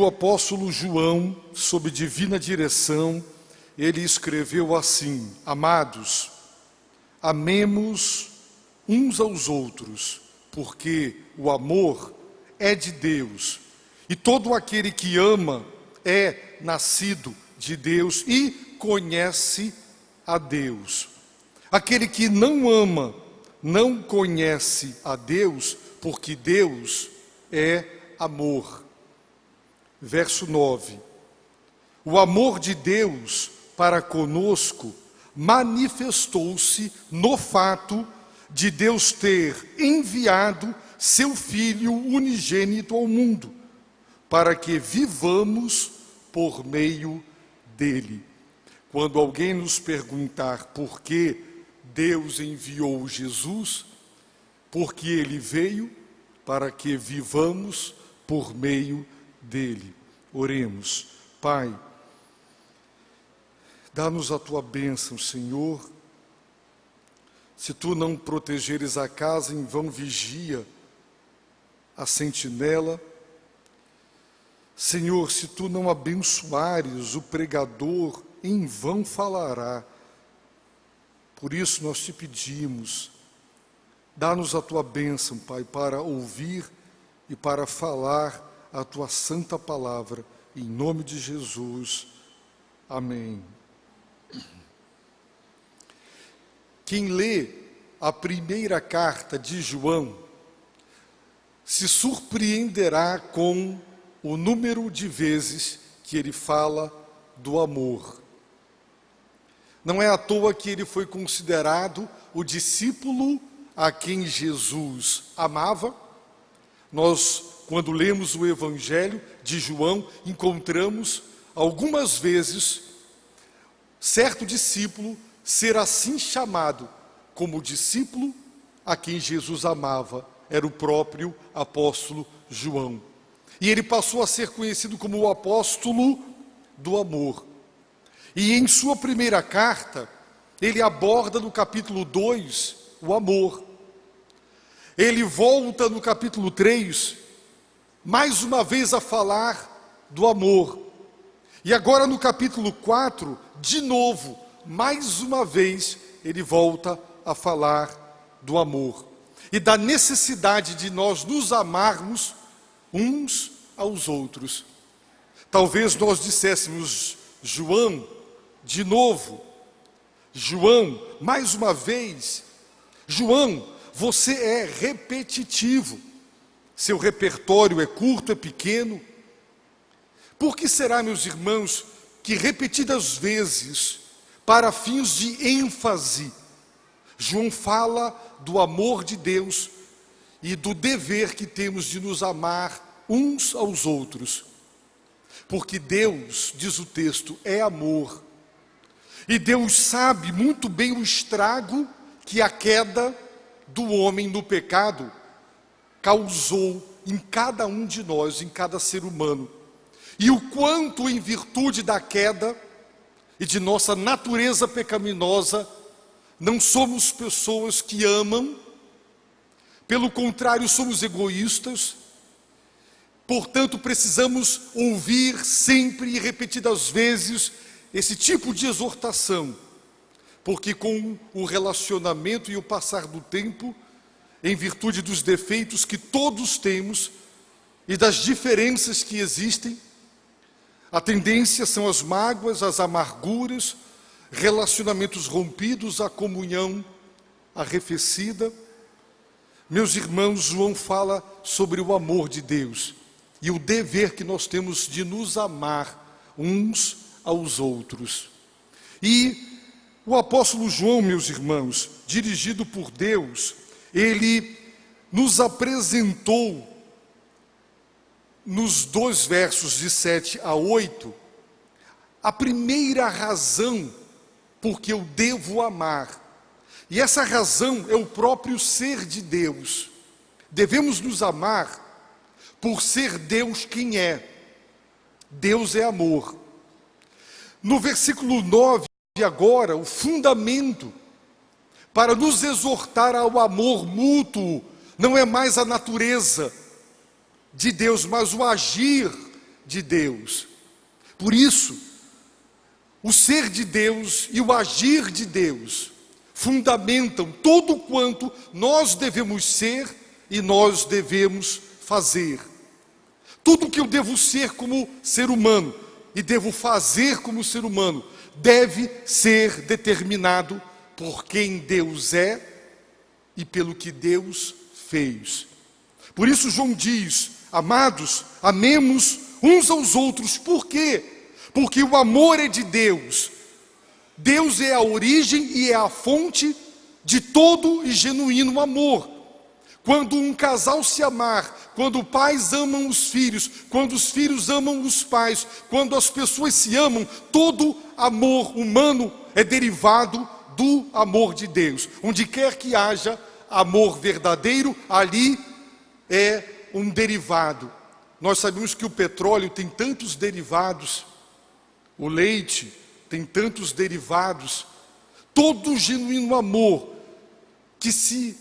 o apóstolo João, sob divina direção, ele escreveu assim: Amados, amemos uns aos outros, porque o amor é de Deus, e todo aquele que ama é nascido de Deus e conhece a Deus. Aquele que não ama não conhece a Deus, porque Deus é amor. Verso 9. O amor de Deus para conosco manifestou-se no fato de Deus ter enviado seu Filho unigênito ao mundo, para que vivamos por meio dele. Quando alguém nos perguntar por que Deus enviou Jesus, porque ele veio para que vivamos por meio dele. Oremos. Pai, dá-nos a tua bênção, Senhor. Se tu não protegeres a casa, em vão vigia a sentinela. Senhor, se tu não abençoares o pregador, em vão falará. Por isso nós te pedimos, dá-nos a tua bênção, Pai, para ouvir e para falar a tua santa palavra, em nome de Jesus. Amém. Quem lê a primeira carta de João se surpreenderá com o número de vezes que ele fala do amor. Não é à toa que ele foi considerado o discípulo a quem Jesus amava. Nós, quando lemos o Evangelho de João, encontramos algumas vezes certo discípulo ser assim chamado, como discípulo a quem Jesus amava. Era o próprio apóstolo João. E ele passou a ser conhecido como o apóstolo do amor. E em sua primeira carta, ele aborda no capítulo 2 o amor. Ele volta no capítulo 3, mais uma vez a falar do amor. E agora no capítulo 4, de novo, mais uma vez, ele volta a falar do amor. E da necessidade de nós nos amarmos uns aos outros. Talvez nós disséssemos: João, de novo. João, mais uma vez. João, você é repetitivo. Seu repertório é curto, é pequeno. Por que será, meus irmãos, que repetidas vezes, para fins de ênfase, João fala do amor de Deus e do dever que temos de nos amar uns aos outros? Porque Deus, diz o texto, é amor. E Deus sabe muito bem o estrago que a queda do homem no pecado causou em cada um de nós, em cada ser humano. E o quanto, em virtude da queda e de nossa natureza pecaminosa, não somos pessoas que amam. Pelo contrário, somos egoístas. Portanto, precisamos ouvir sempre e repetidas vezes esse tipo de exortação, porque com o relacionamento e o passar do tempo, em virtude dos defeitos que todos temos e das diferenças que existem, a tendência são as mágoas, as amarguras, relacionamentos rompidos, a comunhão arrefecida. Meus irmãos, João fala sobre o amor de Deus e o dever que nós temos de nos amar uns aos outros. E o apóstolo João, meus irmãos, dirigido por Deus, ele nos apresentou nos 2 versos de 7 a 8, a primeira razão por que eu devo amar. E essa razão é o próprio ser de Deus. Devemos nos amar por ser Deus quem é. Deus é amor. No versículo 9, agora, o fundamento para nos exortar ao amor mútuo não é mais a natureza de Deus, mas o agir de Deus. Por isso, o ser de Deus e o agir de Deus fundamentam todo quanto nós devemos ser e nós devemos fazer. Tudo que eu devo ser como ser humano e devo fazer como ser humano deve ser determinado por quem Deus é e pelo que Deus fez. Por isso João diz: amados, amemos uns aos outros. Por quê? Porque o amor é de Deus. Deus é a origem e é a fonte de todo e genuíno amor. Quando um casal se amar, quando pais amam os filhos, quando os filhos amam os pais, quando as pessoas se amam, todo amor humano é derivado do amor de Deus. Onde quer que haja amor verdadeiro, ali é um derivado. Nós sabemos que o petróleo tem tantos derivados, o leite tem tantos derivados. Todo genuíno amor que se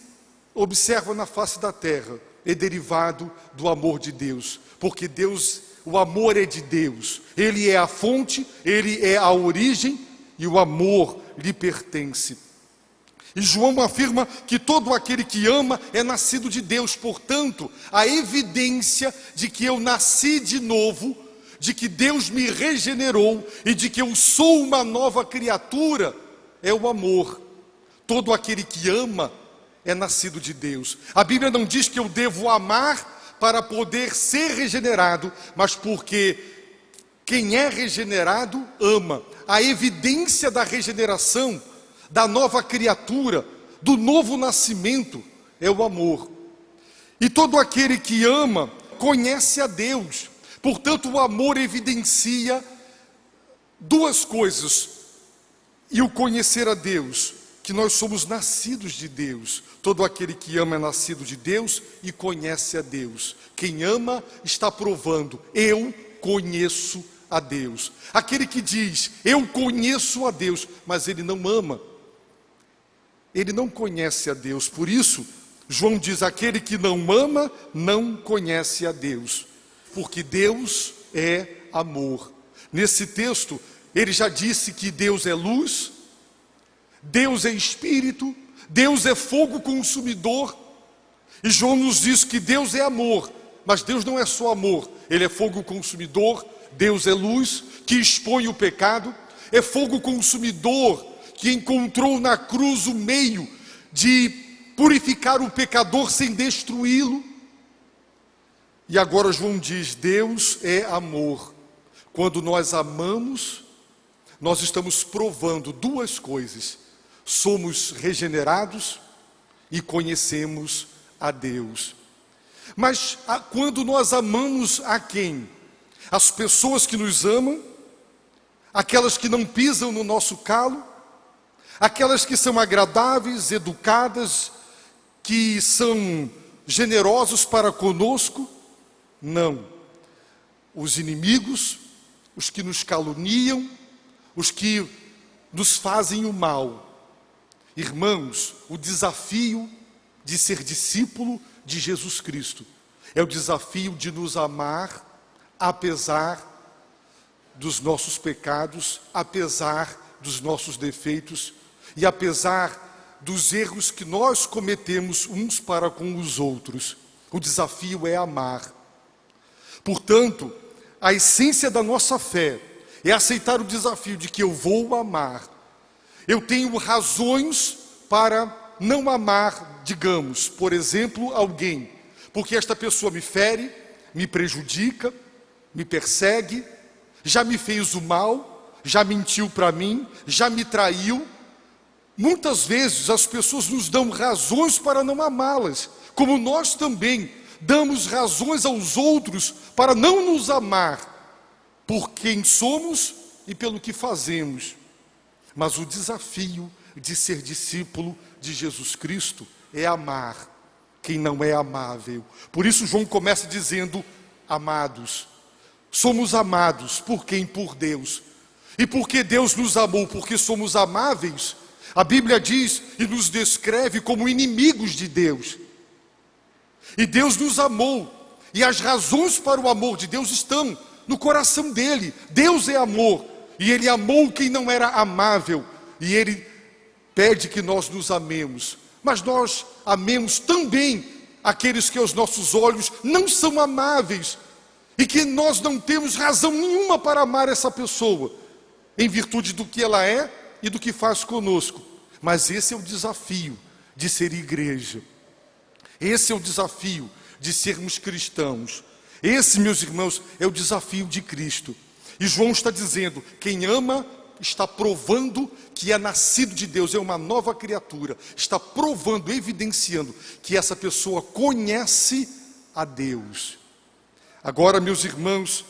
observa na face da terra é derivado do amor de Deus, porque Deus, o amor é de Deus, Ele é a fonte, Ele é a origem e o amor lhe pertence. E João afirma que todo aquele que ama é nascido de Deus. Portanto, a evidência de que eu nasci de novo, de que Deus me regenerou e de que eu sou uma nova criatura, é o amor. Todo aquele que ama é nascido de Deus. A Bíblia não diz que eu devo amar para poder ser regenerado, mas porque quem é regenerado ama. A evidência da regeneração, da nova criatura, do novo nascimento, é o amor. E todo aquele que ama conhece a Deus. Portanto, o amor evidencia duas coisas. E o conhecer a Deus, que nós somos nascidos de Deus. Todo aquele que ama é nascido de Deus e conhece a Deus. Quem ama está provando: eu conheço a Deus. Aquele que diz: eu conheço a Deus, mas ele não ama, ele não conhece a Deus. Por isso, João diz: aquele que não ama, não conhece a Deus, porque Deus é amor. Nesse texto, ele já disse que Deus é luz, Deus é espírito, Deus é fogo consumidor. E João nos diz que Deus é amor, mas Deus não é só amor, Ele é fogo consumidor. Deus é luz, que expõe o pecado, é fogo consumidor, que encontrou na cruz o meio de purificar o pecador sem destruí-lo. E agora João diz: Deus é amor. Quando nós amamos, nós estamos provando duas coisas: somos regenerados e conhecemos a Deus. Mas quando nós amamos a quem? As pessoas que nos amam, aquelas que não pisam no nosso calo, aquelas que são agradáveis, educadas, que são generosos para conosco? Não. Os inimigos, os que nos caluniam, os que nos fazem o mal. Irmãos, o desafio de ser discípulo de Jesus Cristo é o desafio de nos amar apesar dos nossos pecados, apesar dos nossos defeitos e apesar dos erros que nós cometemos uns para com os outros. O desafio é amar. Portanto, a essência da nossa fé é aceitar o desafio de que eu vou amar. Eu tenho razões para não amar, digamos, por exemplo, alguém, porque esta pessoa me fere, me prejudica, me persegue, já me fez o mal, já mentiu para mim, já me traiu. Muitas vezes as pessoas nos dão razões para não amá-las, como nós também damos razões aos outros para não nos amar, por quem somos e pelo que fazemos. Mas o desafio de ser discípulo de Jesus Cristo é amar quem não é amável. Por isso João começa dizendo: amados. Somos amados por quem? Por Deus. E porque Deus nos amou, porque somos amáveis, a Bíblia diz e nos descreve como inimigos de Deus. E Deus nos amou, e as razões para o amor de Deus estão no coração dele. Deus é amor, e ele amou quem não era amável, e ele pede que nós nos amemos, mas nós amemos também aqueles que aos nossos olhos não são amáveis, e que nós não temos razão nenhuma para amar essa pessoa, em virtude do que ela é e do que faz conosco. Mas esse é o desafio de ser igreja, esse é o desafio de sermos cristãos. Esse, meus irmãos, é o desafio de Cristo. E João está dizendo, quem ama está provando que é nascido de Deus, é uma nova criatura, está provando, evidenciando que essa pessoa conhece a Deus. Agora, meus irmãos,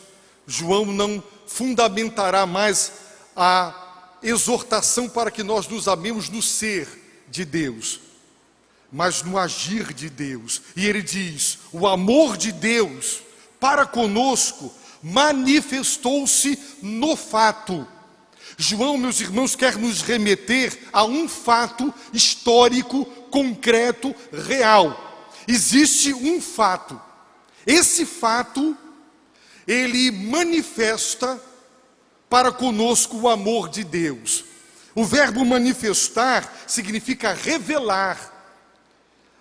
João não fundamentará mais a exortação para que nós nos amemos no ser de Deus, mas no agir de Deus. E ele diz, o amor de Deus para conosco manifestou-se no fato. João, meus irmãos, quer nos remeter a um fato histórico, concreto, real. Existe um fato. Esse fato, ele manifesta para conosco o amor de Deus. O verbo manifestar significa revelar.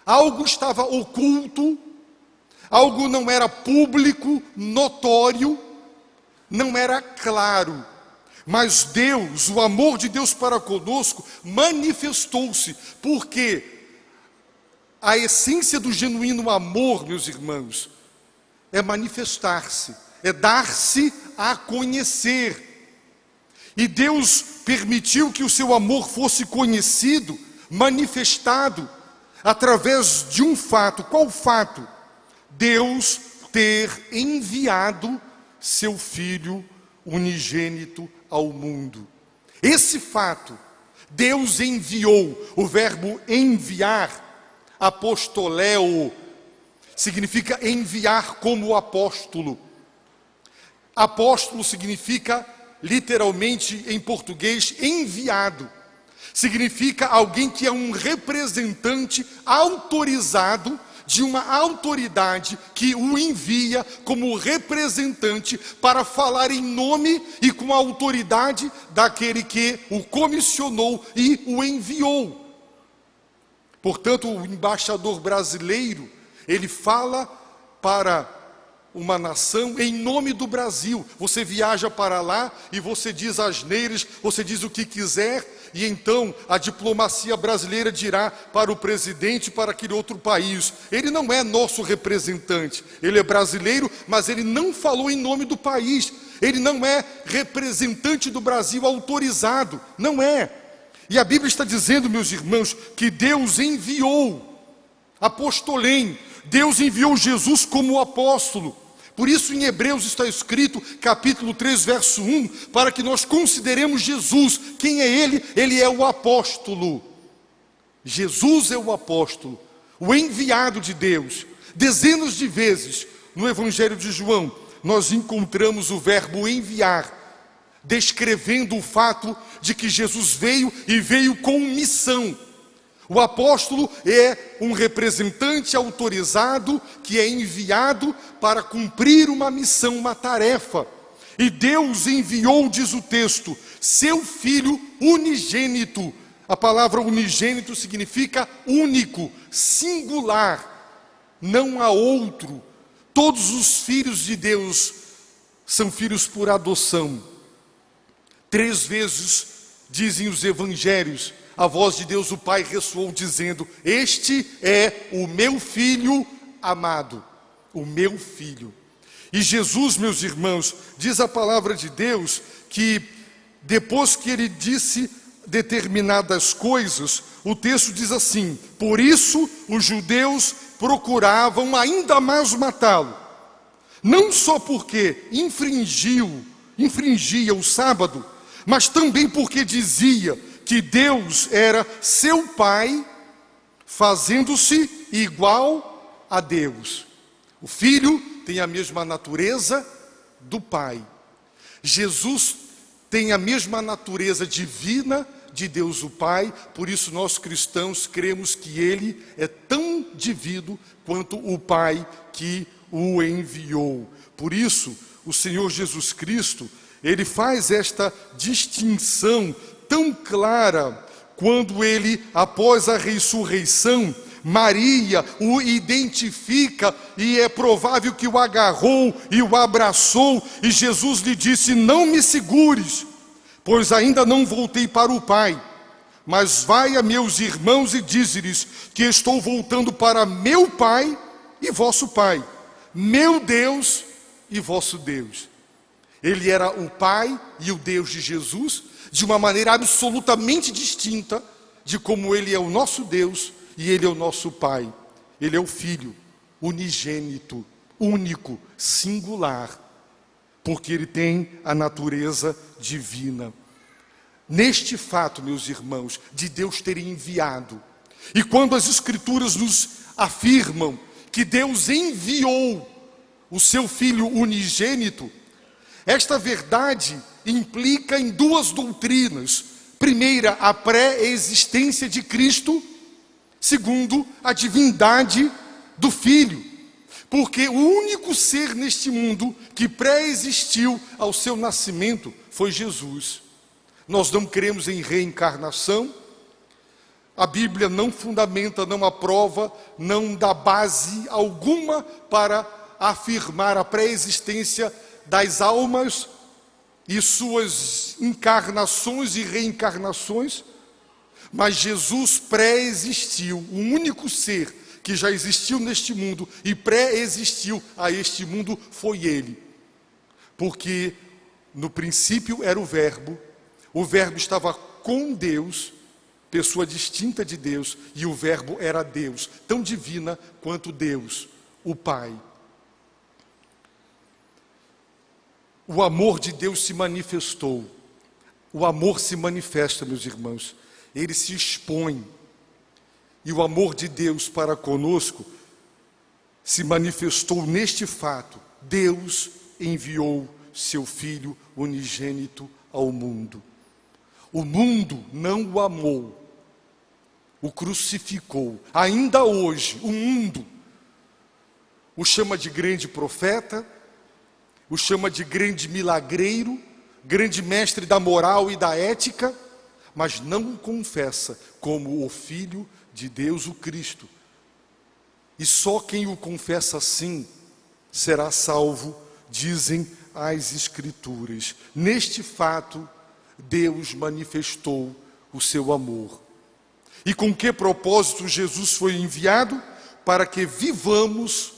Algo estava oculto, algo não era público, notório, não era claro. Mas Deus, o amor de Deus para conosco, manifestou-se, porque a essência do genuíno amor, meus irmãos, é manifestar-se, é dar-se a conhecer. E Deus permitiu que o seu amor fosse conhecido, manifestado, através de um fato. Qual fato? Deus ter enviado seu Filho unigênito ao mundo. Esse fato, Deus enviou. O verbo enviar, apostoléo, significa enviar como apóstolo. Apóstolo significa, literalmente em português, enviado. Significa alguém que é um representante autorizado de uma autoridade que o envia como representante para falar em nome e com a autoridade daquele que o comissionou e o enviou. Portanto, o embaixador brasileiro, ele fala para uma nação em nome do Brasil. Você viaja para lá e você diz asneiras, você diz o que quiser, e então a diplomacia brasileira dirá para o presidente, para aquele outro país, ele não é nosso representante, ele é brasileiro, mas ele não falou em nome do país, ele não é representante do Brasil autorizado, não é. E a Bíblia está dizendo, meus irmãos, que Deus enviou, apostolém, Deus enviou Jesus como apóstolo. Por isso em Hebreus está escrito, capítulo 3, verso 1, para que nós consideremos Jesus. Quem é ele? Ele é o apóstolo. Jesus é o apóstolo, o enviado de Deus. Dezenas de vezes no Evangelho de João, nós encontramos o verbo enviar, descrevendo o fato de que Jesus veio e veio com missão. O apóstolo é um representante autorizado que é enviado para cumprir uma missão, uma tarefa. E Deus enviou, diz o texto, seu Filho unigênito. A palavra unigênito significa único, singular, não há outro. Todos os filhos de Deus são filhos por adoção. 3 vezes, dizem os evangelhos, a voz de Deus o Pai ressoou dizendo, este é o meu Filho amado, o meu Filho. E Jesus, meus irmãos, diz a palavra de Deus que depois que ele disse determinadas coisas, o texto diz assim, por isso os judeus procuravam ainda mais matá-lo, não só porque infringia o sábado, mas também porque dizia que Deus era seu Pai, fazendo-se igual a Deus. O Filho tem a mesma natureza do Pai. Jesus tem a mesma natureza divina de Deus o Pai, por isso nós cristãos cremos que Ele é tão divino quanto o Pai que o enviou. Por isso, o Senhor Jesus Cristo, ele faz esta distinção tão clara quando ele, após a ressurreição, Maria o identifica e é provável que o agarrou e o abraçou, e Jesus lhe disse: não me segures, pois ainda não voltei para o Pai, mas vai a meus irmãos e dize-lhes que estou voltando para meu Pai e vosso Pai, meu Deus e vosso Deus. Ele era o Pai e o Deus de Jesus, de uma maneira absolutamente distinta de como ele é o nosso Deus e ele é o nosso Pai. Ele é o Filho unigênito, único, singular, porque ele tem a natureza divina. Neste fato, meus irmãos, de Deus ter enviado, e quando as Escrituras nos afirmam que Deus enviou o seu Filho unigênito, esta verdade implica em duas doutrinas. Primeira, a pré-existência de Cristo. Segundo, a divindade do Filho. Porque o único ser neste mundo que pré-existiu ao seu nascimento foi Jesus. Nós não cremos em reencarnação. A Bíblia não fundamenta, não aprova, não dá base alguma para afirmar a pré-existência das almas e suas encarnações e reencarnações. Mas Jesus pré-existiu, o único ser que já existiu neste mundo e pré-existiu a este mundo foi Ele. Porque no princípio era o Verbo estava com Deus, pessoa distinta de Deus, e o Verbo era Deus, tão divina quanto Deus, o Pai. O amor de Deus se manifestou. O amor se manifesta, meus irmãos. Ele se expõe. E o amor de Deus para conosco se manifestou neste fato. Deus enviou seu Filho unigênito ao mundo. O mundo não o amou, o crucificou. Ainda hoje, o mundo o chama de grande profeta, o chama de grande milagreiro, grande mestre da moral e da ética, mas não o confessa como o Filho de Deus, o Cristo. E só quem o confessa assim será salvo, dizem as Escrituras. Neste fato, Deus manifestou o seu amor. E com que propósito Jesus foi enviado? Para que vivamos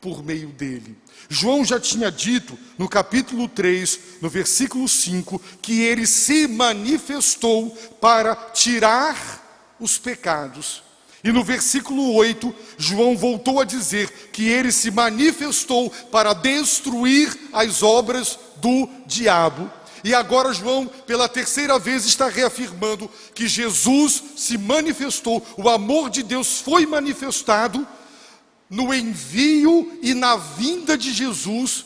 por meio dele. João já tinha dito no capítulo 3, no versículo 5, que ele se manifestou para tirar os pecados. E no versículo 8, João voltou a dizer que ele se manifestou para destruir as obras do diabo. E agora João, pela terceira vez, está reafirmando que Jesus se manifestou, o amor de Deus foi manifestado no envio e na vinda de Jesus.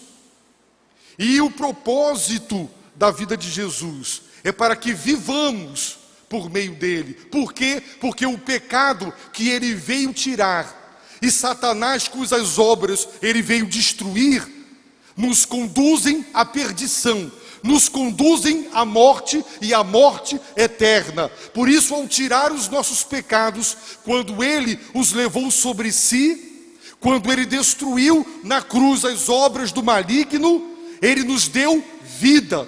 E o propósito da vida de Jesus é para que vivamos por meio dele. Por quê? Porque o pecado que ele veio tirar e Satanás, cujas obras ele veio destruir, nos conduzem à perdição, nos conduzem à morte e à morte eterna. Por isso, ao tirar os nossos pecados, quando ele os levou sobre si, quando ele destruiu na cruz as obras do maligno, ele nos deu vida.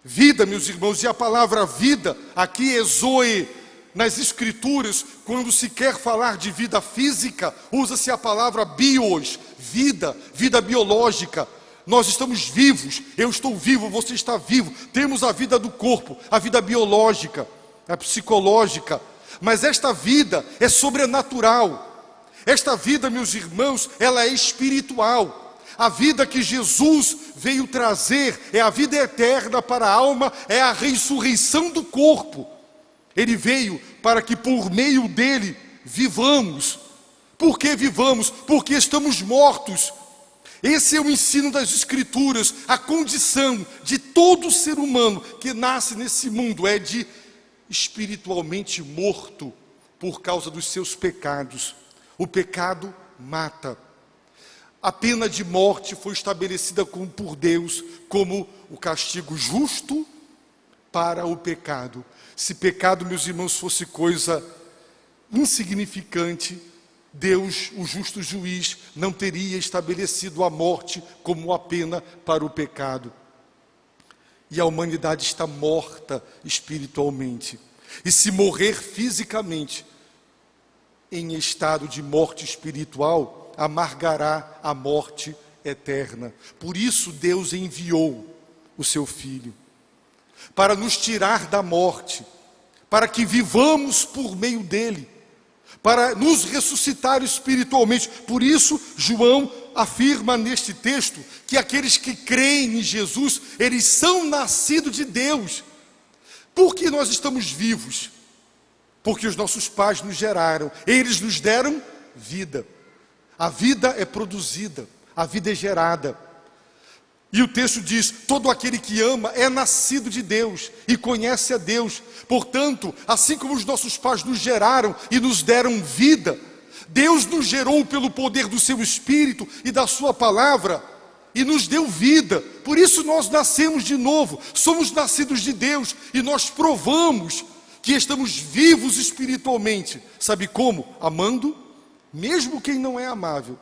Vida, meus irmãos, e a palavra vida aqui é zoe. Nas Escrituras, quando se quer falar de vida física, usa-se a palavra bios, vida, vida biológica. Nós estamos vivos, eu estou vivo, você está vivo. Temos a vida do corpo, a vida biológica, a psicológica. Mas esta vida é sobrenatural. Esta vida, meus irmãos, ela é espiritual. A vida que Jesus veio trazer é a vida eterna para a alma, é a ressurreição do corpo. Ele veio para que por meio dele vivamos. Por que vivamos? Porque estamos mortos. Esse é o ensino das Escrituras. A condição de todo ser humano que nasce nesse mundo é de espiritualmente morto por causa dos seus pecados. O pecado mata. A pena de morte foi estabelecida por Deus como o castigo justo para o pecado. Se pecado, meus irmãos, fosse coisa insignificante, Deus, o justo juiz, não teria estabelecido a morte como a pena para o pecado. E a humanidade está morta espiritualmente. E se morrer fisicamente, em estado de morte espiritual, amargará a morte eterna. Por isso Deus enviou o seu Filho, para nos tirar da morte, para que vivamos por meio dele, para nos ressuscitar espiritualmente. Por isso, João afirma neste texto que aqueles que creem em Jesus, eles são nascidos de Deus. Por que nós estamos vivos? Porque os nossos pais nos geraram, eles nos deram vida. A vida é produzida, a vida é gerada. E o texto diz: todo aquele que ama é nascido de Deus e conhece a Deus. Portanto, assim como os nossos pais nos geraram e nos deram vida, Deus nos gerou pelo poder do seu Espírito e da sua palavra e nos deu vida. Por isso nós nascemos de novo, somos nascidos de Deus e nós provamos que estamos vivos espiritualmente. Sabe como? Amando, mesmo quem não é amável.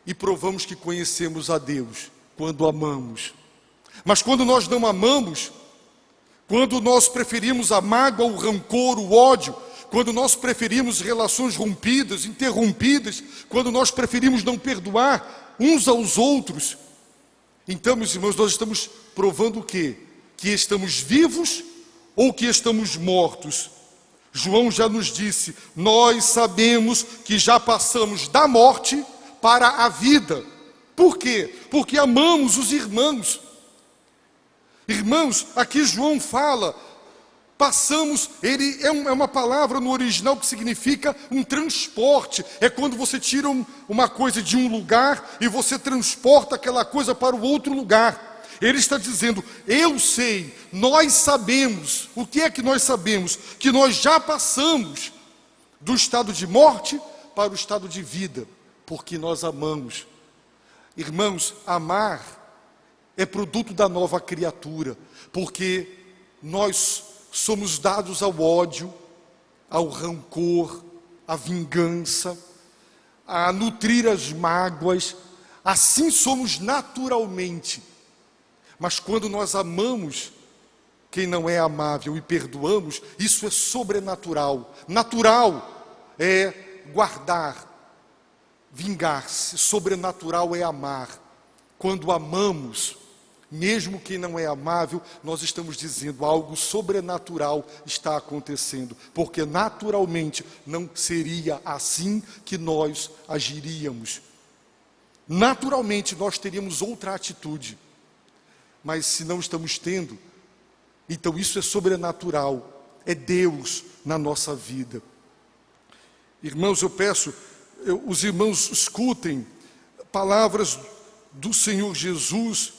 E provamos que conhecemos a Deus quando amamos. Mas quando nós não amamos, quando nós preferimos a mágoa, o rancor, o ódio, quando nós preferimos relações rompidas, interrompidas, quando nós preferimos não perdoar uns aos outros, então, meus irmãos, nós estamos provando o quê? Que estamos vivos ou que estamos mortos? João já nos disse: nós sabemos que já passamos da morte para a vida. Por quê? Porque amamos os irmãos. Irmãos, aqui João fala, passamos, ele é uma palavra no original que significa um transporte. É quando você tira uma coisa de um lugar e você transporta aquela coisa para o outro lugar. Ele está dizendo: eu sei, nós sabemos. O que é que nós sabemos? Que nós já passamos do estado de morte para o estado de vida, porque nós amamos. Irmãos, amar é produto da nova criatura, porque nós somos dados ao ódio, ao rancor, à vingança, a nutrir as mágoas. Assim somos naturalmente. Mas quando nós amamos quem não é amável e perdoamos, isso é sobrenatural. Natural é guardar, vingar-se. Sobrenatural é amar. Quando amamos, mesmo quem não é amável, nós estamos dizendo algo sobrenatural está acontecendo, porque naturalmente não seria assim que nós agiríamos. Naturalmente nós teríamos outra atitude, mas se não estamos tendo, então isso é sobrenatural, é Deus na nossa vida. Irmãos, eu peço, os irmãos escutem palavras do Senhor Jesus,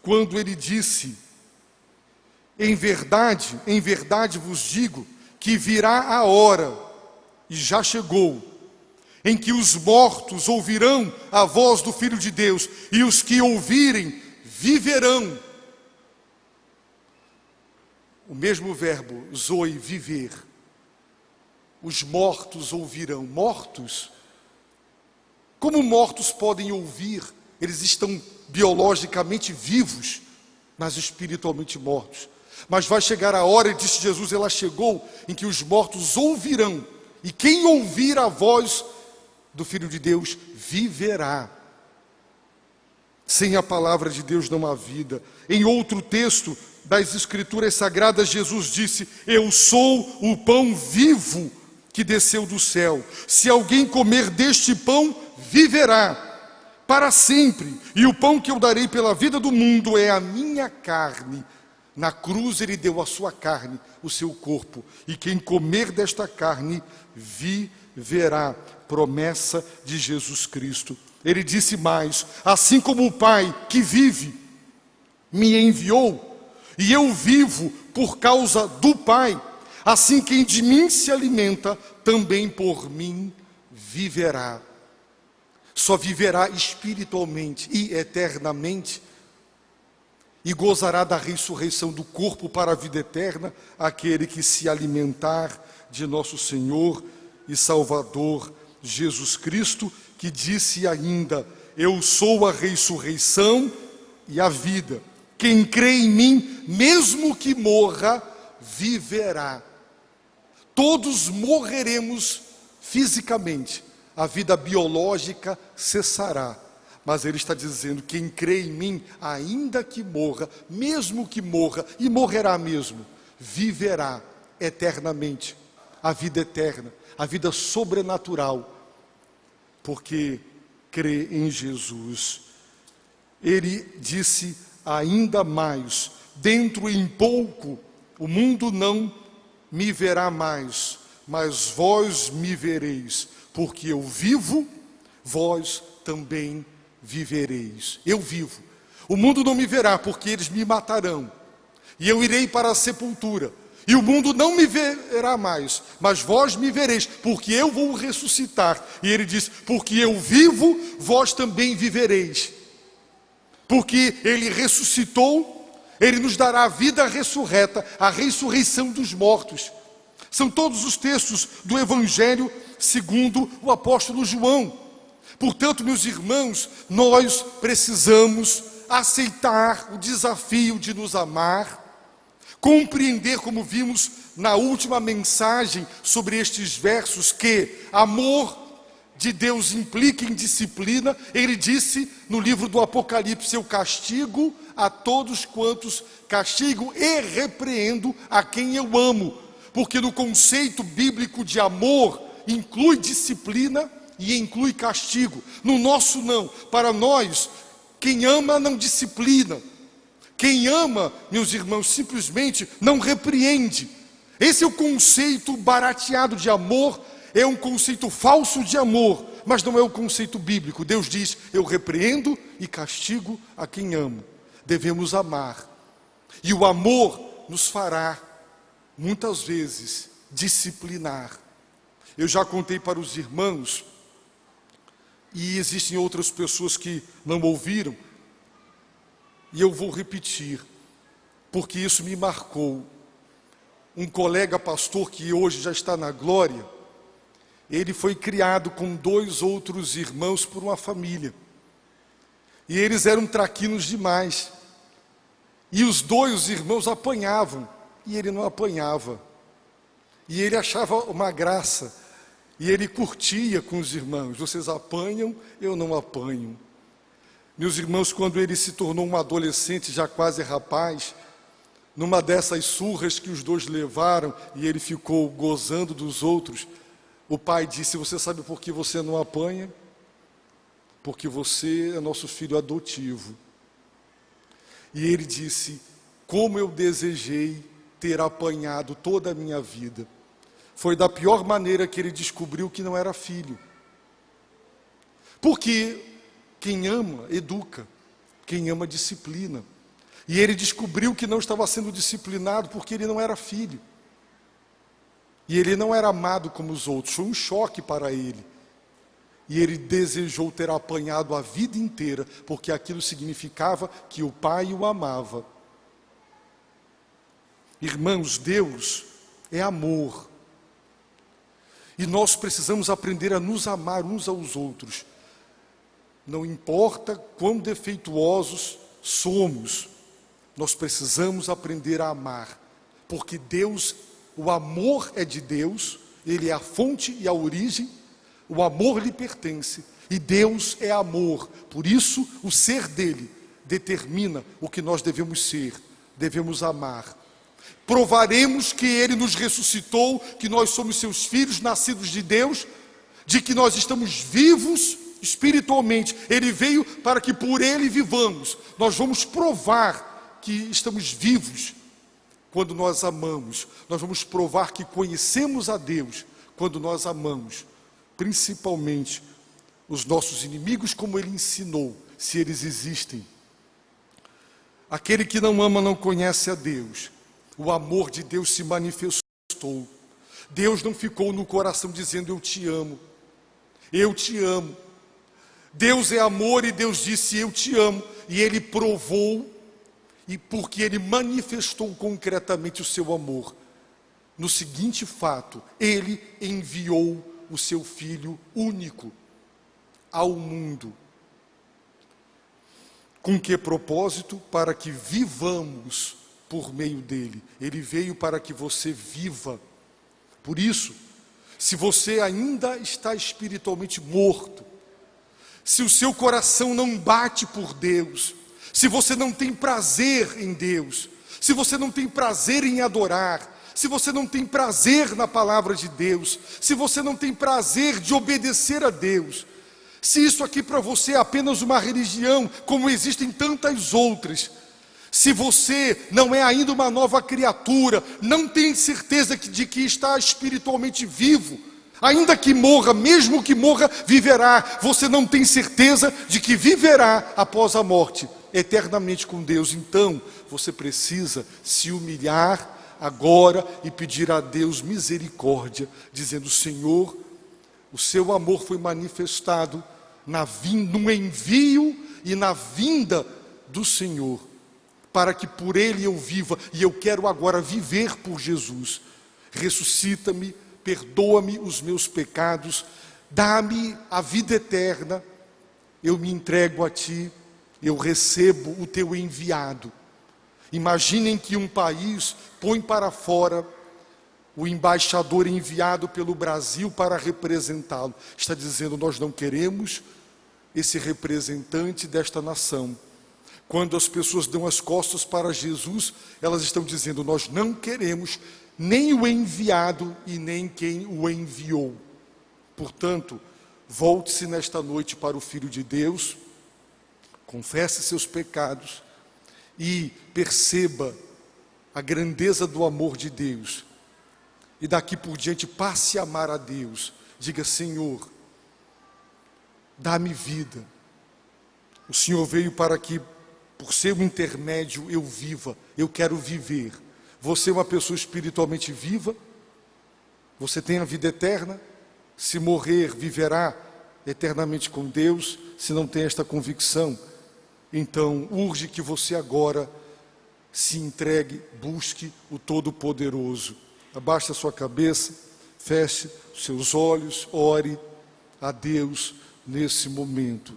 quando ele disse: em verdade vos digo, que virá a hora, e já chegou, em que os mortos ouvirão a voz do Filho de Deus, e os que ouvirem viverão. O mesmo verbo, zoe, viver. Os mortos ouvirão. Mortos? Como mortos podem ouvir? Eles estão biologicamente vivos, mas espiritualmente mortos. Mas vai chegar a hora, disse Jesus, ela chegou, em que os mortos ouvirão. E quem ouvir a voz do Filho de Deus viverá. Sem a palavra de Deus não há vida. Em outro texto das Escrituras Sagradas, Jesus disse: eu sou o pão vivo que desceu do céu. Se alguém comer deste pão, viverá para sempre. E o pão que eu darei pela vida do mundo é a minha carne. Na cruz ele deu a sua carne, o seu corpo. E quem comer desta carne, viverá. Promessa de Jesus Cristo. Ele disse mais: assim como o Pai que vive me enviou, e eu vivo por causa do Pai, assim quem de mim se alimenta, também por mim viverá. só viverá espiritualmente e eternamente, e gozará da ressurreição do corpo para a vida eterna, aquele que se alimentar de nosso Senhor e Salvador Jesus Cristo, que disse ainda: eu sou a ressurreição e a vida. Quem crê em mim, mesmo que morra, viverá. Todos morreremos fisicamente, a vida biológica cessará. Mas ele está dizendo: quem crê em mim, ainda que morra, mesmo que morra, e morrerá mesmo, viverá eternamente, a vida eterna, a vida sobrenatural, porque crê em Jesus. Ele disse ainda mais: dentro em pouco, o mundo não me verá mais, mas vós me vereis, porque eu vivo, vós também vivereis. Eu vivo. O mundo não me verá, porque eles me matarão, e eu irei para a sepultura, e o mundo não me verá mais, mas vós me vereis, porque eu vou ressuscitar. E ele diz: porque eu vivo, vós também vivereis. Porque ele ressuscitou, ele nos dará a vida ressurreta, a ressurreição dos mortos. São todos os textos do Evangelho segundo o apóstolo João. Portanto, meus irmãos, nós precisamos aceitar o desafio de nos amar, compreender, como vimos na última mensagem sobre estes versos, que amor de Deus implica em disciplina. Ele disse no livro do Apocalipse: eu castigo a todos quantos castigo e repreendo a quem eu amo. Porque no conceito bíblico de amor inclui disciplina e inclui castigo. No nosso não. Para nós, quem ama não disciplina. Quem ama, meus irmãos, simplesmente não repreende. Esse é o conceito barateado de amor, é um conceito falso de amor, mas não é o conceito bíblico. Deus diz: eu repreendo e castigo a quem amo. Devemos amar. E o amor nos fará, muitas vezes, disciplinar. Eu já contei para os irmãos, e existem outras pessoas que não ouviram, e eu vou repetir, porque isso me marcou. Um colega pastor que hoje já está na glória, ele foi criado com 2 outros irmãos por uma família. E eles eram traquinos demais. E os 2 irmãos apanhavam, e ele não apanhava. E ele achava uma graça, e ele curtia com os irmãos: vocês apanham, eu não apanho. Meus irmãos, quando ele se tornou um adolescente, já quase rapaz, numa dessas surras que os 2 levaram, e ele ficou gozando dos outros, o pai disse: você sabe por que você não apanha? Porque você é nosso filho adotivo. E ele disse: como eu desejei ter apanhado toda a minha vida. Foi da pior maneira que ele descobriu que não era filho. Porque quem ama, educa. Quem ama, disciplina. E ele descobriu que não estava sendo disciplinado porque ele não era filho. E ele não era amado como os outros. Foi um choque para ele. E ele desejou ter apanhado a vida inteira, porque aquilo significava que o pai o amava. Irmãos, Deus é amor. E nós precisamos aprender a nos amar uns aos outros. Não importa quão defeituosos somos, nós precisamos aprender a amar. Porque Deus, o amor é de Deus, Ele é a fonte e a origem, o amor lhe pertence, e Deus é amor. Por isso, o ser dele determina o que nós devemos ser, devemos amar. Provaremos que Ele nos ressuscitou, que nós somos seus filhos, nascidos de Deus, de que nós estamos vivos espiritualmente. Ele veio para que por Ele vivamos. Nós vamos provar que estamos vivos quando nós amamos. Nós vamos provar que conhecemos a Deus quando nós amamos, principalmente os nossos inimigos, como Ele ensinou, se eles existem. Aquele que não ama não conhece a Deus. O amor de Deus se manifestou. Deus não ficou no coração dizendo: eu te amo, eu te amo. Deus é amor e Deus disse: eu te amo. E Ele provou, e porque Ele manifestou concretamente o seu amor, no seguinte fato: Ele enviou o seu Filho único ao mundo. Com que propósito? Para que vivamos por meio dele. Ele veio para que você viva. Por isso, se você ainda está espiritualmente morto, se o seu coração não bate por Deus, se você não tem prazer em Deus, se você não tem prazer em adorar, se você não tem prazer na palavra de Deus, se você não tem prazer de obedecer a Deus, se isso aqui para você é apenas uma religião, como existem tantas outras, se você não é ainda uma nova criatura, não tem certeza de que está espiritualmente vivo, ainda que morra, mesmo que morra, viverá, você não tem certeza de que viverá após a morte, eternamente com Deus. Então, você precisa se humilhar agora e pedir a Deus misericórdia, dizendo: Senhor, o seu amor foi manifestado no envio e na vinda do Senhor, para que por Ele eu viva, e eu quero agora viver por Jesus. Ressuscita-me, perdoa-me os meus pecados, dá-me a vida eterna, eu me entrego a Ti, eu recebo o Teu enviado. Imaginem que um país põe para fora o embaixador enviado pelo Brasil para representá-lo. Está dizendo: nós não queremos esse representante desta nação. Quando as pessoas dão as costas para Jesus, elas estão dizendo: nós não queremos nem o enviado e nem quem o enviou. Portanto, volte-se nesta noite para o Filho de Deus, confesse seus pecados e perceba a grandeza do amor de Deus. E daqui por diante passe a amar a Deus. Diga: Senhor, dá-me vida. O Senhor veio para que, por seu intermédio, eu viva. Eu quero viver. Você é uma pessoa espiritualmente viva? Você tem a vida eterna? Se morrer, viverá eternamente com Deus? Se não tem esta convicção, então urge que você agora se entregue, busque o Todo-Poderoso. Abaixe a sua cabeça, feche os seus olhos, ore a Deus nesse momento.